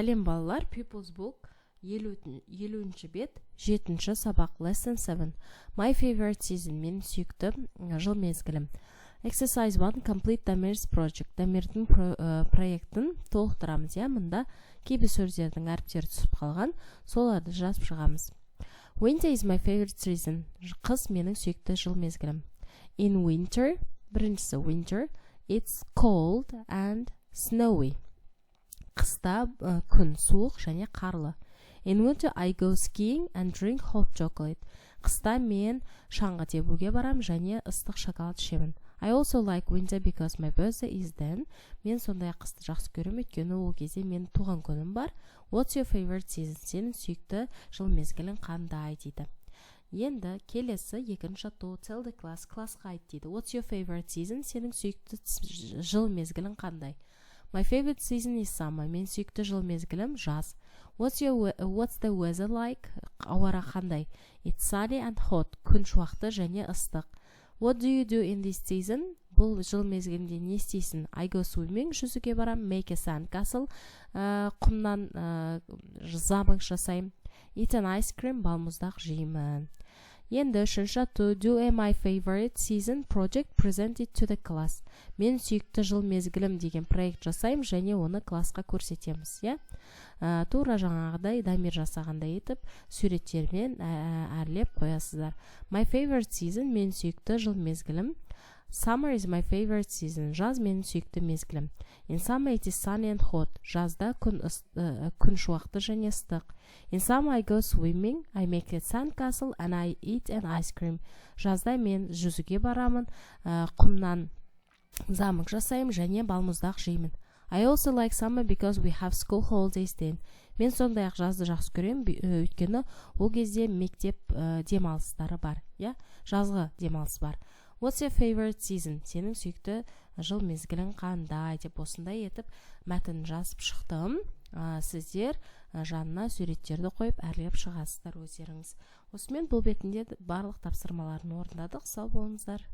Сәлем балалар, People's Book 50-ші бет, 7-ші сабақ, Lesson 7. My favorite season, мен сүйікті жыл мезгілім. Exercise 1, Complete Damir's project. Дамирдің проектін толықтырамыз. Мұнда кейбір сөздердің әріптері түсіп қалған, соларды жазып шығамыз. Winter is my favorite season. Қыс менің сүйікті жыл мезгілім. In winter, біріншісі winter, it's cold and snowy. Қыста күн суық және қарлы. In winter, I go skiing and drink hot chocolate. Қыста мен шаңғы тебуге барам және ыстық шоколад ішемін. I also like winter because my birthday is then. Мен сондай қысты жақсы көремін, өйткені ол кезде мен туған күнім бар. What's your favorite season? Сенің сүйікті жыл мезгілің қандай дейді. Енді келесі екінші to tell the class, классқа айт дейді. What's your favorite season? Сенің сүйікті жыл мезгілің қандай? My favorite season is summer. Мен сүйікті жыл мезгілім жаз. What's the weather like? Ауа райы қандай? It's sunny and hot. Күн шуақты және ыстық. What do you do in this season? Бұл жыл мезгілінде не істейсің? I go swimming, жүзуге барам. Make a sand castle, құмнан замок жасаймын. Eat an ice cream, балмұздақ жеймін. Енді үшінші to do my favorite season project presented to the class. Мен сүйікті жыл мезгілім деген проект жасаймын және оны классқа көрсетеміз. Тура жаңағыдай дамир жасағандай етіп суреттермен әрлеп қоясыздар. My favorite season, мен сүйікті жыл мезгілім. Summer is my favorite season. Жаз менің сүйікті мезгілім. In summer it is sunny and hot. Жазда күн шуақты және ыстық. In summer I go swimming, I make a sand castle and I eat an ice cream. Жазда мен жүзуге барамын, құмнан замок жасаймын және балмұздақ жеймін. I also like summer because we have school holidays then. Мен сондай-ақ жазды жақсы көремін, өйткені ол кезде мектеп демалыстары бар. Жазғы демалыс бар. What's your favorite season? Сенің сүйікті жыл мезгілің қандай деп осындай етіп мәтін жазып шықтым. Сіздер жанына суреттерді қойып әрлеп шығасыздар өздеріңіз. Осымен бұл бетінде барлық тапсырмаларын орындадық. Сау болыңыздар.